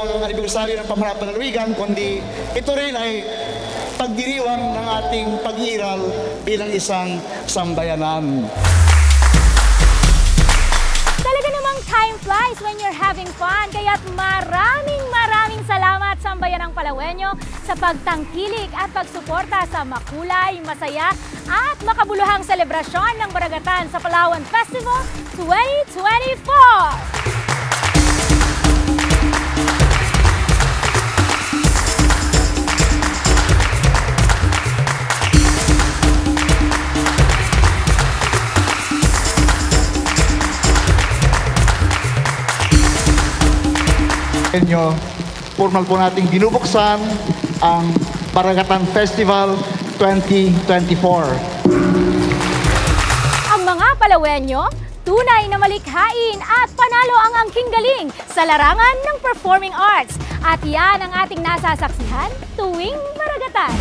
ang anibersaryo ng Pamahalaan Panlalawigan, kundi ito rin ay pagdiriwang ng ating pag-iiral bilang isang sambayanan. Talaga namang time flies when you're having fun, kaya't maraming salamat Sambayanang Palawenyo sa pagtangkilik at pagsuporta sa makulay, masaya at makabuluhang selebrasyon ng Baragatan sa Palawan Festival 2024! Formal po nating binubuksan ang Baragatan Festival 2024. Ang mga Palawenyo, tunay na malikhain at panalo ang angking galing sa larangan ng performing arts. At yan ang ating nasasaksihan tuwing Baragatan.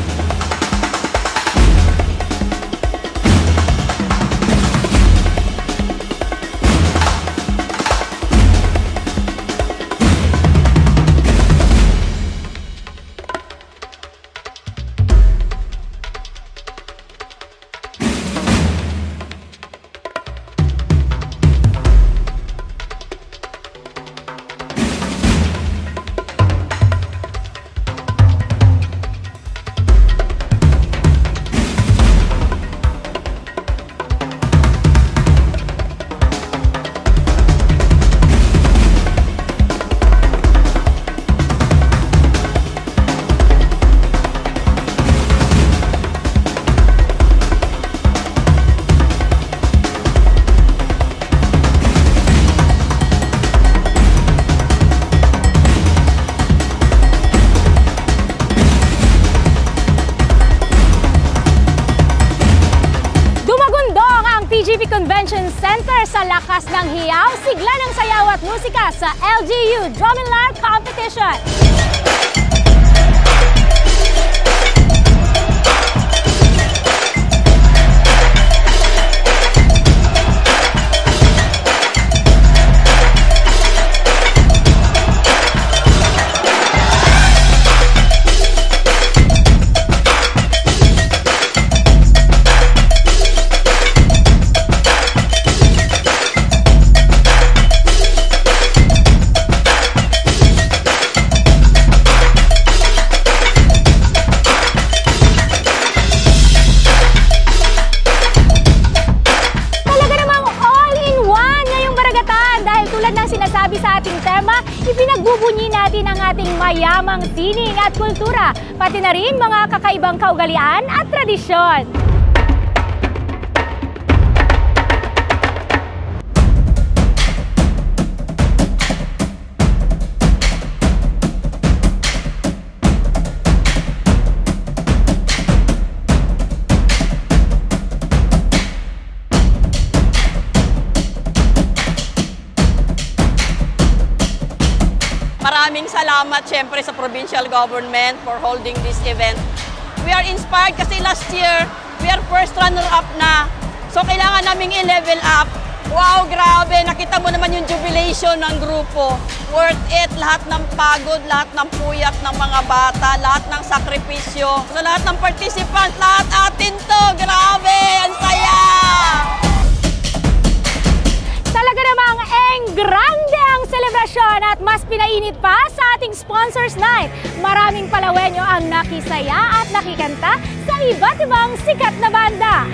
Convention Center sa lakas ng hiyaw, sigla ng sayaw at musika sa LGU Drum and Lyre Competition. Sinasabi sa ating tema, ipinagbubunyi natin ang ating mayamang sining at kultura, pati na rin mga kakaibang kaugalian at tradisyon. Maraming salamat syempre sa provincial government for holding this event. We are inspired kasi last year, we are first runner-up na. So kailangan naming i-level up. Wow, grabe! Nakita mo naman yung jubilation ng grupo. Worth it, lahat ng pagod, lahat ng puyat ng mga bata, lahat ng sakripisyo. So lahat ng participants, lahat atin to! Grabe! Ang saya! Talaga namang grande ang selebrasyon at mas pinainit pa sa ating Sponsors Night. Maraming Palawenyo ang nakisaya at nakikanta sa iba't ibang sikat na banda.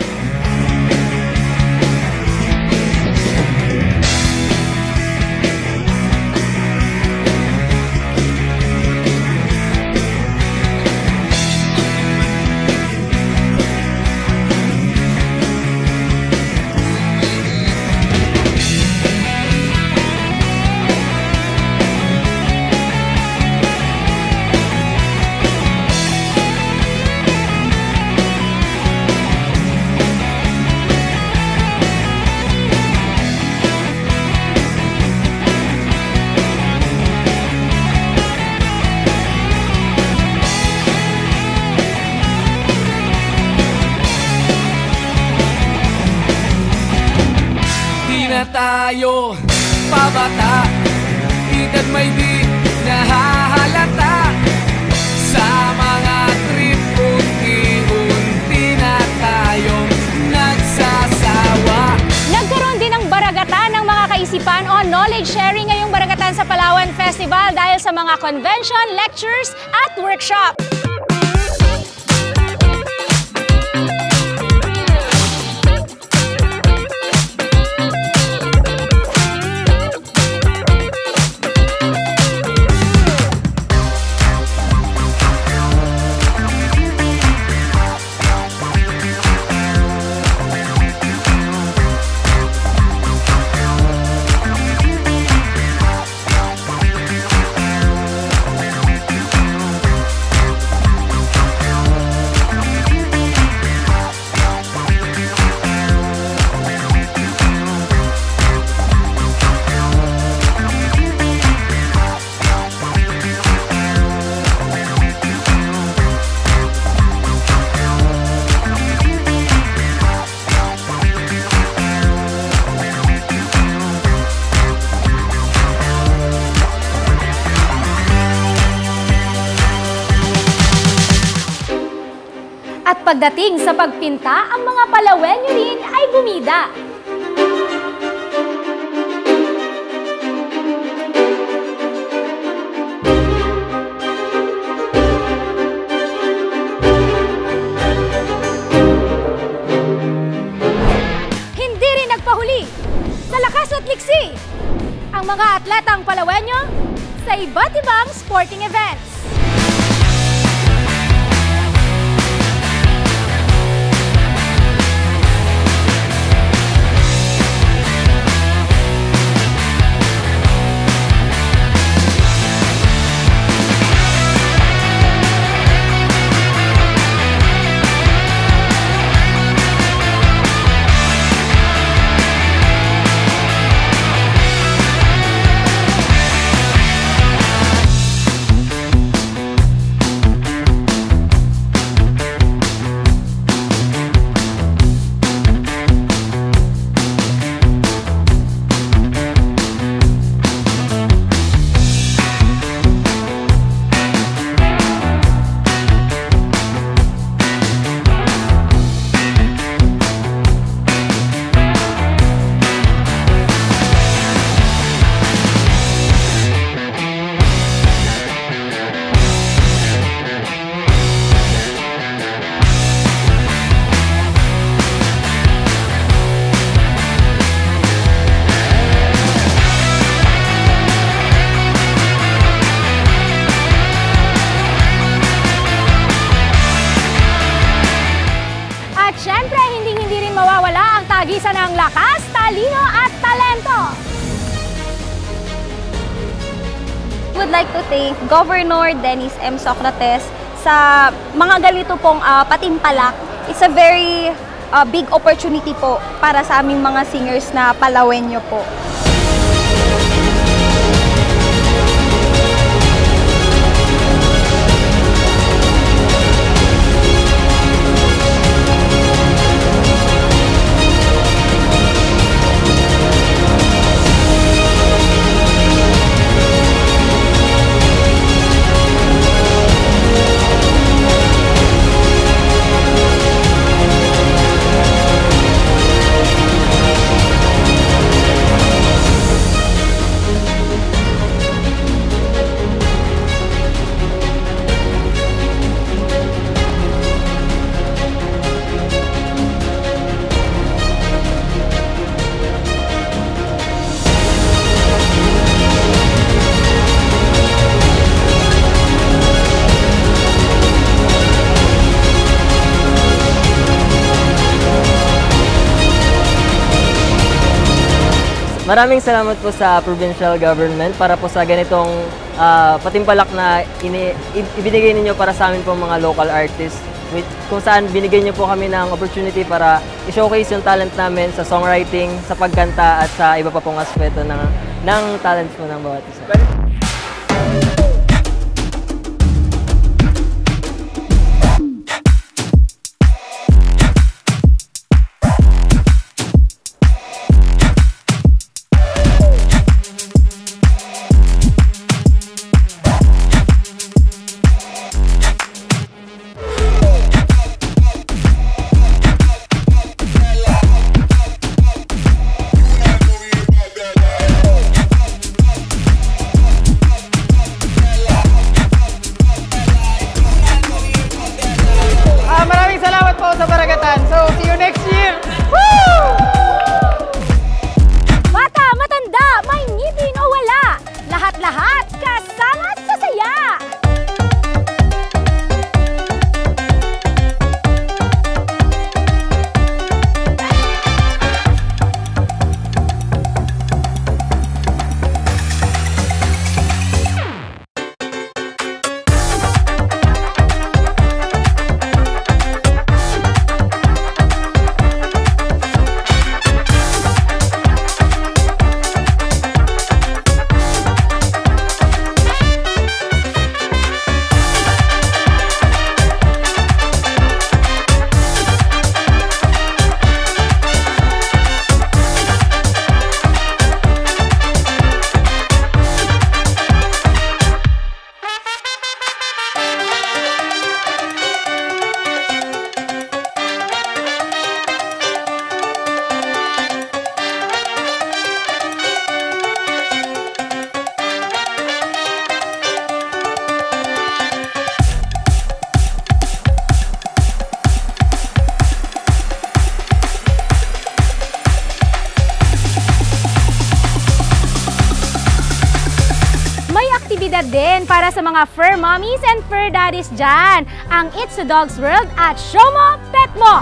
Tayo pabata, edad may di nahahalata. mga convention, lectures at workshop. At pagdating sa pagpinta, ang mga Palawenyo rin ay bumida. Hindi rin nagpahuli sa lakas at liksi ang mga atletang Palawenyo sa iba't ibang sporting events. Tagisan ng lakas, talino at talento. Would like to thank Governor Dennis M. Socrates sa mga ganito pong patimpalak. It's a very big opportunity po para sa aming mga singers na Palawenyo po. Maraming salamat po sa provincial government para po sa ganitong patimpalak na ibinigay ninyo para sa amin po mga local artists, kung saan binigay niyo po kami ng opportunity para i-showcase yung talent namin sa songwriting, sa pagkanta at sa iba pa pong aspeto ng talents po ng bawat isa. natin para sa mga fur mommies and fur daddies dyan, ang It's a Dog's World at Show Mo, Pet Mo!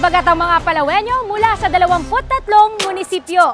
Bagat ang mga Palawenyo mula sa 23 munisipyo.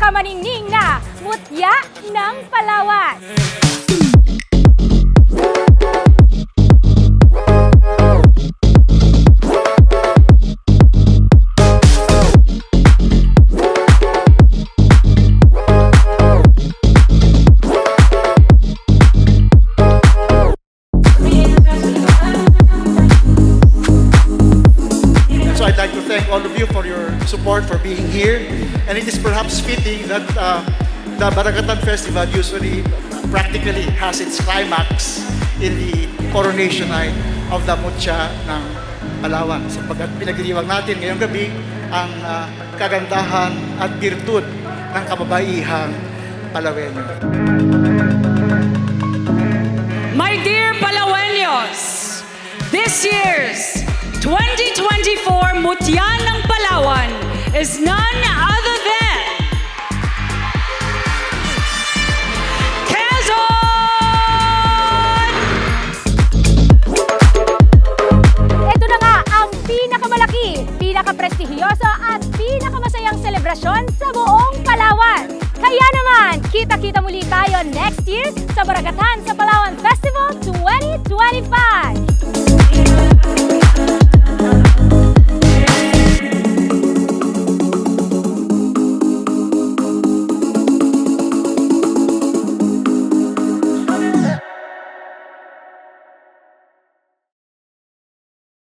Maningning na mutya ng Palawan. So I'd like to thank all of you for your support, for being here. And it is perhaps fitting that the Baragatan Festival usually practically has its climax in the coronation night of the Mutya ng Palawan. Sapagkat pinagdiriwang natin ngayong gabi ang kagandahan at birtud ng kababaihang Palawenyo. My dear Palaweños, this year's 2024 Mutya ng Palawan is none other than Quezon! Ito na nga ang pinakamalaki, pinakaprestigiyoso at pinakamasayang selebrasyon sa buong Palawan. Kaya naman, kita-kita muli tayo next year sa Baragatan sa Palawan Festival 2025.